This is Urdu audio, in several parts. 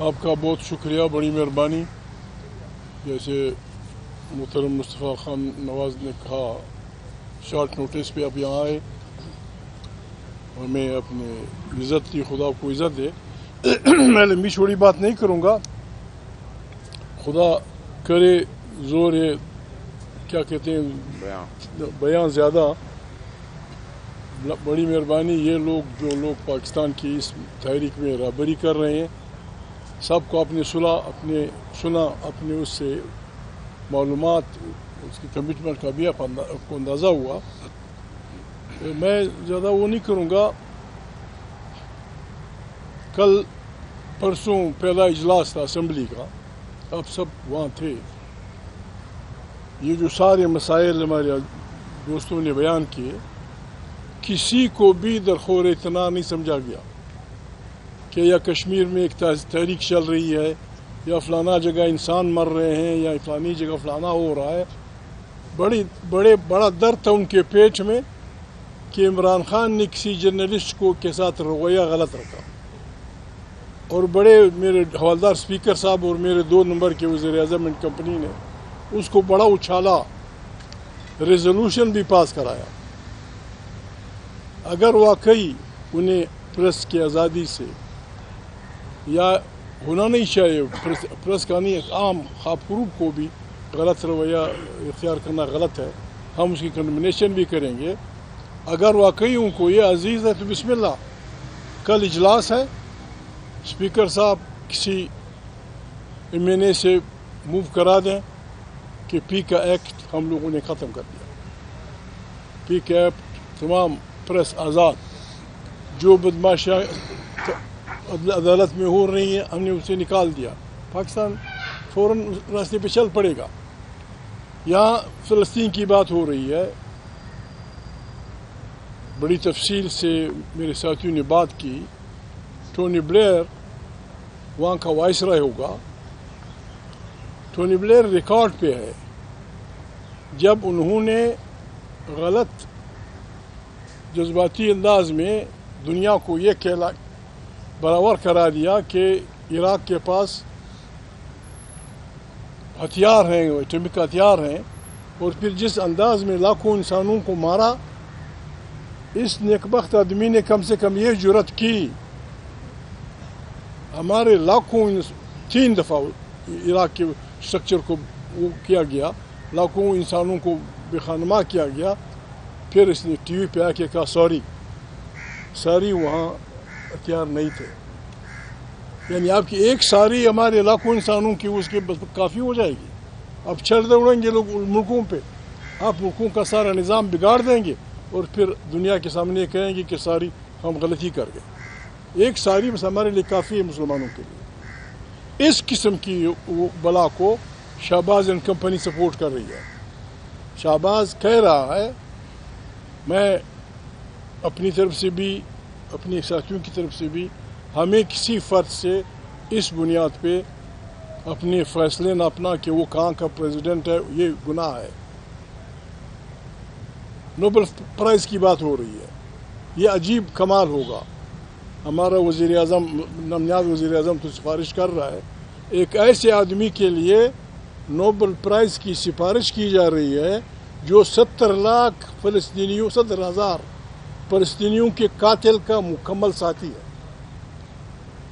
آپ کا بہت شکریہ، بڑی مہربانی. جیسے محترم مصطفیٰ خان نواز نے کہا، شارٹ نوٹس پہ آپ یہاں آئے اور میں اپنے عزت کی، خدا کو عزت دے. میں لمبی چھوڑی بات نہیں کروں گا. خدا کرے زور ہے، کیا کہتے ہیں، بیان زیادہ. بڑی مہربانی. یہ لوگ جو لوگ پاکستان کی اس تحریک میں رہبری کر رہے ہیں، سب کو اپنے سنا اپنے اس سے معلومات، اس کی کمٹمنٹ کا بھی آپ کو اندازہ ہوا. میں زیادہ وہ نہیں کروں گا. کل پرسوں پہلا اجلاس تھا اسمبلی کا، آپ سب وہاں تھے. یہ جو سارے مسائل ہمارے دوستوں نے بیان کیے، کسی کو بھی درخور اطلاع نہیں سمجھا گیا کہ یا کشمیر میں ایک تحریک چل رہی ہے، یا فلانا جگہ انسان مر رہے ہیں، یا فلانی جگہ فلانا ہو رہا ہے. بڑا درد تھا ان کے پیٹ میں کہ عمران خان نے کسی جرنلسٹ کے ساتھ رویہ غلط رکھا. اور بڑے میرے حوالدار اسپیکر صاحب اور میرے 2 نمبر کے وزیر اعظم اینڈ کمپنی نے اس کو بڑا اچھالا، ریزولوشن بھی پاس کرایا. اگر واقعی انہیں پریس کی آزادی سے، یا ہونا نہیں چاہیے پریس کا نہیں، عام خاپرو کو بھی غلط رویہ اختیار کرنا غلط ہے، ہم اس کی کنڈمنیشن بھی کریں گے. اگر واقعی ان کو یہ عزیز ہے تو بسم اللہ. کل اجلاس ہے، اسپیکر صاحب کسی MNA سے موو کرا دیں کہ پی کا ایکٹ ہم لوگوں نے ختم کر دیا. پی کا ایکٹ، تمام پریس آزاد. جو بدماشیاں عدالت میں ہو رہی ہیں ہم نے اسے نکال دیا. پاکستان فوراً راستے پہ چل پڑے گا. یہاں فلسطین کی بات ہو رہی ہے، بڑی تفصیل سے میرے ساتھیوں نے بات کی. ٹونی بلیئر وہاں کا وائسرائے ہوگا. ٹونی بلیئر ریکارڈ پہ ہے، جب انہوں نے غلط جذباتی انداز میں دنیا کو یہ برابر کرا دیا کہ عراق کے پاس ہتھیار ہیں، ایٹمک ہتھیار ہیں، اور پھر جس انداز میں لاکھوں انسانوں کو مارا. اس نیکبخت آدمی نے کم سے کم یہ جرأت کی. ہمارے لاکھوں 3 دفعہ عراق کے اسٹرکچر کو وہ کیا گیا، لاکھوں انسانوں کو بے خانما کیا گیا. پھر اس نے ٹی وی پہ آ کے کہا ساری وہاں ہتھیار نہیں تھے. یعنی آپ کی ایک ساری ہمارے لاکھوں انسانوں کی اس کے کافی ہو جائے گی. اب چھڑ دوڑیں گے لوگ ملکوں پہ، آپ ملکوں کا سارا نظام بگاڑ دیں گے اور پھر دنیا کے سامنے کہیں گے کہ ساری ہم غلطی کر گئے. ایک ساری بس ہمارے لیے کافی ہے مسلمانوں کے لیے. اس قسم کی بلا کو شہباز اینڈ کمپنی سپورٹ کر رہی ہے. شہباز کہہ رہا ہے، میں اپنی طرف سے بھی، اپنے ساتھیوں کی طرف سے بھی، ہمیں کسی فرد سے اس بنیاد پہ اپنے فیصلے ناپنا کہ وہ کہاں کا پریزیڈنٹ ہے، یہ گناہ ہے. نوبل پرائز کی بات ہو رہی ہے، یہ عجیب کمال ہوگا. ہمارا وزیر اعظم، نامزد وزیر اعظم تو سفارش کر رہا ہے، ایک ایسے آدمی کے لیے نوبل پرائز کی سفارش کی جا رہی ہے جو 70 لاکھ فلسطینیوں، 70,000 فلسطینیوں کے قاتل کا مکمل ساتھی ہے،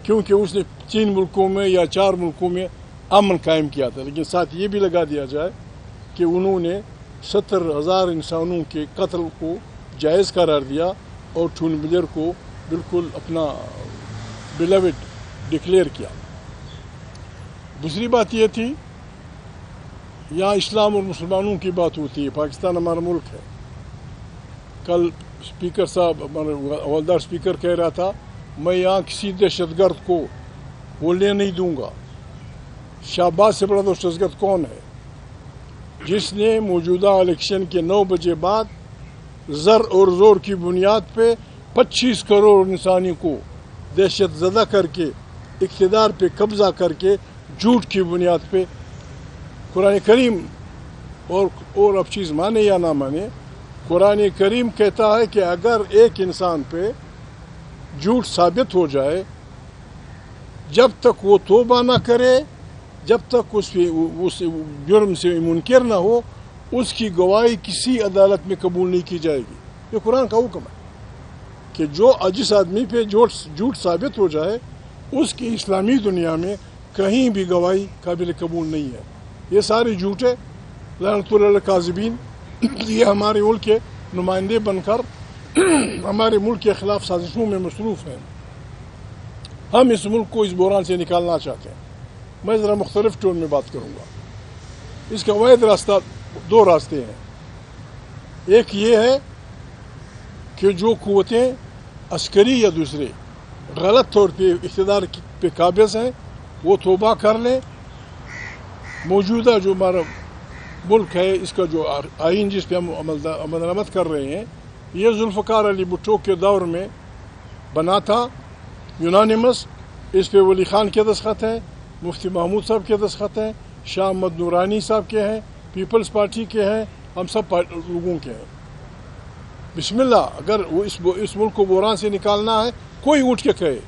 کیونکہ اس نے 3 ملکوں میں یا 4 ملکوں میں امن قائم کیا تھا. لیکن ساتھ یہ بھی لگا دیا جائے کہ انہوں نے 70,000 انسانوں کے قتل کو جائز قرار دیا اور ٹونی بلیئر کو بالکل اپنا بیلوڈ ڈکلیئر کیا. دوسری بات یہ تھی، یہاں اسلام اور مسلمانوں کی بات ہوتی ہے. پاکستان ہمارا ملک ہے. کل اسپیکر صاحب، ہمارے حوالدار اسپیکر کہہ رہا تھا، میں یہاں کسی دہشت گرد کو بولنے نہیں دوں گا. شہباز سے بڑا دہشت گرد کون ہے؟ جس نے موجودہ الیکشن کے 9 بجے بعد زر اور زور کی بنیاد پہ 25 کروڑ انسانی کو دہشت زدہ کر کے، اقتدار پہ قبضہ کر کے، جھوٹ کی بنیاد پہ. قرآن کریم اور اب چیز مانے یا نہ مانے، قرآن کریم کہتا ہے کہ اگر ایک انسان پہ جھوٹ ثابت ہو جائے جب تک وہ توبہ نہ کرے، جب تک اس جرم سے منکر نہ ہو، اس کی گواہی کسی عدالت میں قبول نہیں کی جائے گی۔ یہ قرآن کا حکم ہے کہ جس آدمی پہ جھوٹ ثابت ہو جائے، اس کی اسلامی دنیا میں کہیں بھی گواہی قابل قبول نہیں ہے۔ یہ سارے جھوٹے لعنت اللہ الکاذبین، یہ ہمارے ملک کے نمائندے بن کر ہمارے ملک کے خلاف سازشوں میں مصروف ہیں۔ ہم اس ملک کو اس بحران سے نکالنا چاہتے ہیں۔ میں ذرا مختلف ٹون میں بات کروں گا۔ اس کا واحد راستہ، دو راستے ہیں۔ ایک یہ ہے کہ جو قوتیں عسکری یا دوسرے غلط طور پہ اقتدار پہ قابض ہیں، وہ توبہ کر لیں۔ موجودہ جو ہمارا ملک ہے، اس کا جو آئین جس پہ ہم عمل درآمد کر رہے ہیں، یہ ذوالفقار علی بھٹو کے دور میں بنا تھا، یونانیمس۔ اس پہ ولی خان کے دستخط ہیں، مفتی محمود صاحب کے دستخط ہیں، شاہ احمد نورانی صاحب کے ہیں، پیپلز پارٹی کے ہیں، ہم سب لوگوں کے ہیں۔ بسم اللہ، اگر وہ اس ملک کو بحران سے نکالنا ہے، کوئی اٹھ کے کہے،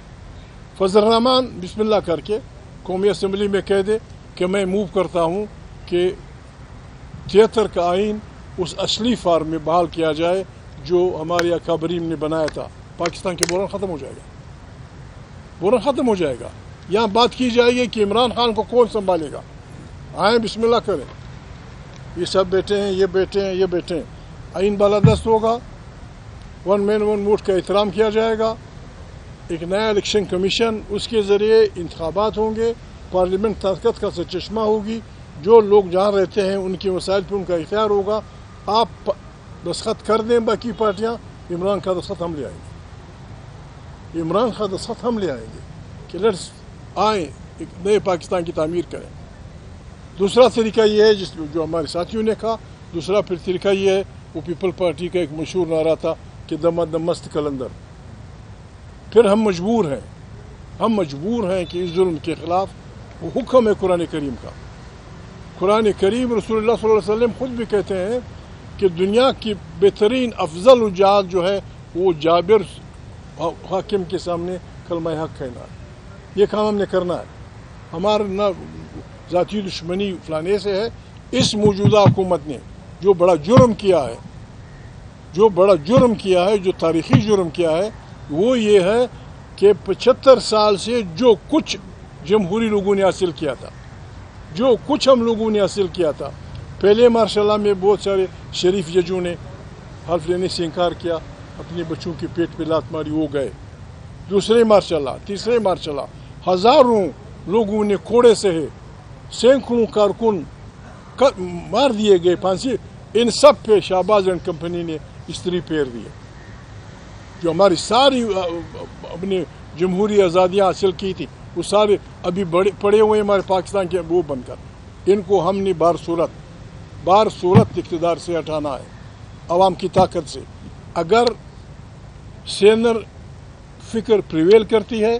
فضل الرحمان بسم اللہ کر کے قومی اسمبلی میں کہہ دے کہ میں موو کرتا ہوں کہ 73 کا آئین اس اصلی فارم میں بحال کیا جائے جو ہمارے اکابرین نے بنایا تھا۔ پاکستان کے بحران ختم ہو جائے گا، بحران ختم ہو جائے گا۔ یہاں بات کی جائے گی کہ عمران خان کو کون سنبھالے گا۔ آئیں بسم اللہ کریں، یہ سب بیٹھے ہیں، یہ بیٹھے ہیں، یہ بیٹھے ہیں۔ آئین بالادست ہوگا، ون مین ون ووٹ کا احترام کیا جائے گا، ایک نیا الیکشن کمیشن، اس کے ذریعے انتخابات ہوں گے، پارلیمنٹ طاقت کا سرچشمہ ہوگی، جو لوگ جہاں رہتے ہیں ان کے مسائل پہ ان کا اختیار ہوگا۔ آپ دستخط کر دیں باقی پارٹیاں، عمران کا دستخط ہم لے آئیں گے، عمران کا دستخط ہم لے آئیں گے کہ لیٹس آئیں ایک نئے پاکستان کی تعمیر کریں۔ دوسرا طریقہ یہ ہے جو ہمارے ساتھیوں نے کہا، دوسرا پھر طریقہ یہ ہے، وہ پیپل پارٹی کا ایک مشہور نعرہ تھا کہ دم مست کلندر۔ پھر ہم مجبور ہیں کہ اس ظلم کے خلاف وہ حکم ہے قرآن کریم کا۔ قرآن کریم، رسول اللہ صلی اللہ علیہ وسلم خود بھی کہتے ہیں کہ دنیا کی بہترین افضل جہاد جو ہے وہ جابر حاکم کے سامنے کلمہ حق کہنا ہے۔ یہ کام ہم نے کرنا ہے۔ ہمارا نہ ذاتی دشمنی فلانے سے ہے، اس موجودہ حکومت نے جو بڑا جرم کیا ہے، جو تاریخی جرم کیا ہے، وہ یہ ہے کہ 75 سال سے جو کچھ جمہوری لوگوں نے حاصل کیا تھا، جو کچھ ہم لوگوں نے حاصل کیا تھا، پہلے ماشاء اللہ میں بہت سارے شریف ججوں نے حلف لینے سے انکار کیا، اپنے بچوں کے پیٹ پہ لات ماری، وہ گئے۔ دوسرے ماشاء اللہ، تیسرے ماشاء اللہ، ہزاروں لوگوں نے کوڑے سہے، سینکڑوں کارکن مار دیے گئے پھانسی، ان سب پہ شہباز اینڈ کمپنی نے استری پھیر دیے۔ جو ہماری ساری اپنے جمہوری آزادیاں حاصل کی تھی، وہ سارے ابھی پڑے ہوئے ہمارے پاکستان کے وہ بن کر، ان کو ہم نے بار صورت اقتدار سے ہٹانا ہے، عوام کی طاقت سے۔ اگر سینر فکر پریویل کرتی ہے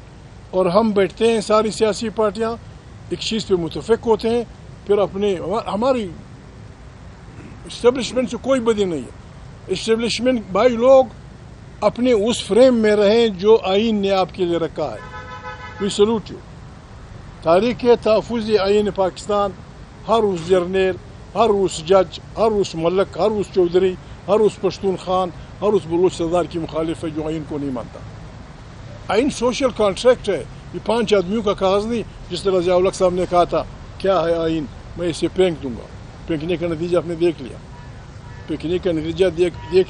اور ہم بیٹھتے ہیں ساری سیاسی پارٹیاں ایک چیز پہ متفق ہوتے ہیں، پھر ہماری اسٹیبلشمنٹ سے کوئی بدی نہیں ہے۔ اسٹیبلشمنٹ بھائی لوگ اپنے اس فریم میں رہیں جو آئین نے آپ کے لیے رکھا ہے۔ وی سلوٹ یو۔ تاریخ تحفظ آئین پاکستان، ہر اس جرنیل، ہر اس جج، ہر اس ملک، ہر اس چودھری، ہر اس پشتون خان، ہر اس بلوچ سردار کی مخالف ہے جو آئین کو نہیں مانتا۔ آئین سوشل کانٹریکٹ ہے، یہ 5 آدمیوں کا کاغذ نہیں، جس طرح ضیاء الحق صاحب نے کہا تھا کیا ہے آئین، میں اسے پھینک دوں گا۔ پھینکنے کا نتیجہ آپ نے دیکھ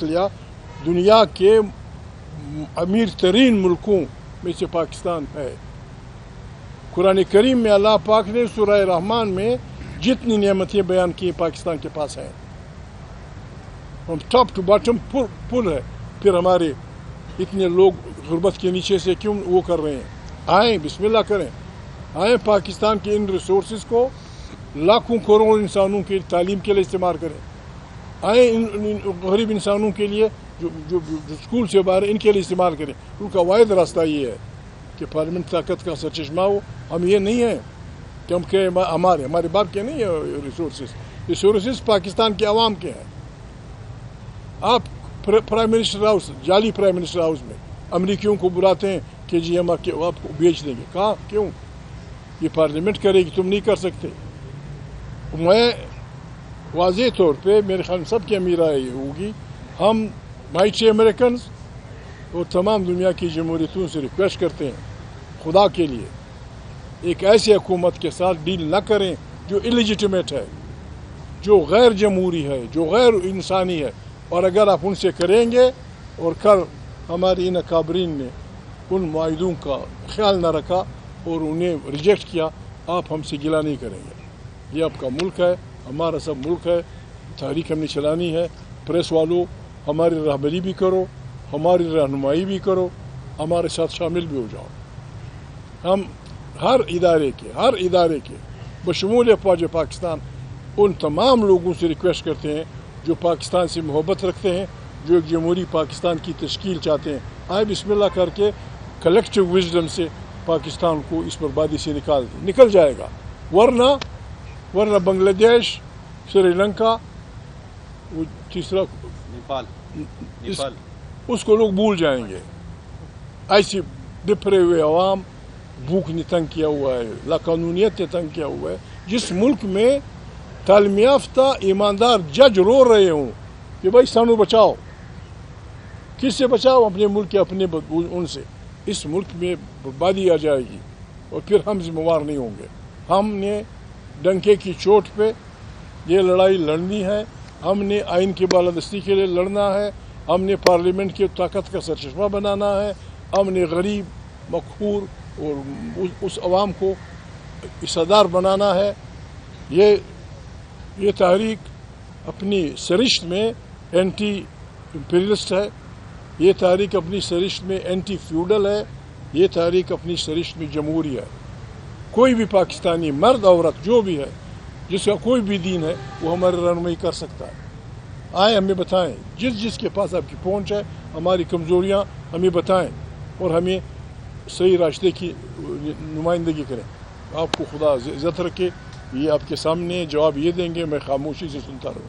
لیا، دنیا کے امیر ترین ملکوں میں سے پاکستان ہے۔ قرآن کریم میں اللہ پاک نے سورہ رحمان میں جتنی نعمتیں بیان کی پاکستان کے پاس ہیں، ہم ٹاپ ٹو باٹم پل ہے۔ پھر ہمارے اتنے لوگ غربت کے نیچے سے کیوں وہ کر رہے ہیں؟ آئیں بسم اللہ کریں، آئیں پاکستان کے ان ریسورسز کو لاکھوں کروڑ انسانوں کی تعلیم کے لیے استعمال کریں، آئیں ان غریب انسانوں کے لیے جو اسکول سے باہر ان کے لیے استعمال کریں۔ ان کا واحد راستہ یہ ہے کہ پارلیمنٹ طاقت کا سرچشمہ ہو۔ ہم یہ نہیں ہیں کہ ہم کہ ہمارے باپ کے نہیں ہیں ریسورسز پاکستان کے عوام کے ہیں۔ آپ پرائم منسٹر ہاؤس، جعلی پرائم منسٹر ہاؤس میں امریکیوں کو بلاتے ہیں کہ جی ہم آپ کو بیچ دیں گے. کہاں؟ کیوں؟ یہ پارلیمنٹ کرے گی، تم نہیں کر سکتے. میں واضح طور پہ میرے خیال سب کی امیر رائے یہ ہوگی، ہم مائٹری امریکنز اور تمام دنیا کی جمہوریتوں سے ریکویسٹ کرتے ہیں خدا کے لیے ایک ایسی حکومت کے ساتھ ڈیل نہ کریں جو الیجیٹمیٹ ہے، جو غیر جمہوری ہے، جو غیر انسانی ہے. اور اگر آپ ان سے کریں گے اور کل ہماری ان اکابرین نے ان معاہدوں کا خیال نہ رکھا اور انہیں ریجیکٹ کیا، آپ ہم سے گلہ نہیں کریں گے. یہ آپ کا ملک ہے، ہمارا سب ملک ہے، تحریک ہم نے چلانی ہے. پریس والوں ہماری رہبری بھی کرو، ہماری رہنمائی بھی کرو، ہمارے ساتھ شامل بھی ہو جاؤ. ہم ہر ادارے کے بشمول فوج پاکستان ان تمام لوگوں سے ریکویسٹ کرتے ہیں جو پاکستان سے محبت رکھتے ہیں، جو ایک جمہوری پاکستان کی تشکیل چاہتے ہیں. آئے بسم اللہ کر کے کلیکٹیو وزڈم سے پاکستان کو اس بربادی سے نکل جائے گا. ورنہ بنگلہ دیش، سری لنکا، وہ تیسرا نیپال، اس کو لوگ بھول جائیں گے. ایسی بپھرے ہوئے عوام، بھوک نے تنگ کیا ہوا ہے، لاقانونیت نے تنگ کیا ہوا ہے. جس ملک میں تعلیم یافتہ ایماندار جج رو رہے ہوں کہ بھائی سانو بچاؤ، کس سے بچاؤ؟ اپنے ملک کے اپنے ان سے. اس ملک میں بربادی آ جائے گی اور پھر ہم ذمہ وار نہیں ہوں گے. ہم نے ڈنکے کی چوٹ پہ یہ لڑائی لڑنی ہے، ہم نے آئین کی بالادستی کے لیے لڑنا ہے، ہم نے پارلیمنٹ کی طاقت کا سرچشمہ بنانا ہے، ہم نے غریب، مقہور اور اس عوام کو حصہ بنانا ہے. یہ تحریک اپنی سرشت میں اینٹی امپیریلسٹ ہے، یہ تحریک اپنی سرشت میں اینٹی فیوڈل ہے، یہ تحریک اپنی سرشت میں جمہوری ہے. کوئی بھی پاکستانی مرد عورت جو بھی ہے، جس کا کوئی بھی دین ہے، وہ ہماری رہنمائی کر سکتا ہے. آئیں ہمیں بتائیں، جس کے پاس آپ کی پہنچ ہے، ہماری کمزوریاں ہمیں بتائیں اور ہمیں صحیح راستے کی نمائندگی کریں. آپ کو خدا عزت رکھے. یہ آپ کے سامنے جواب یہ دیں گے، میں خاموشی سے سنتا رہوں.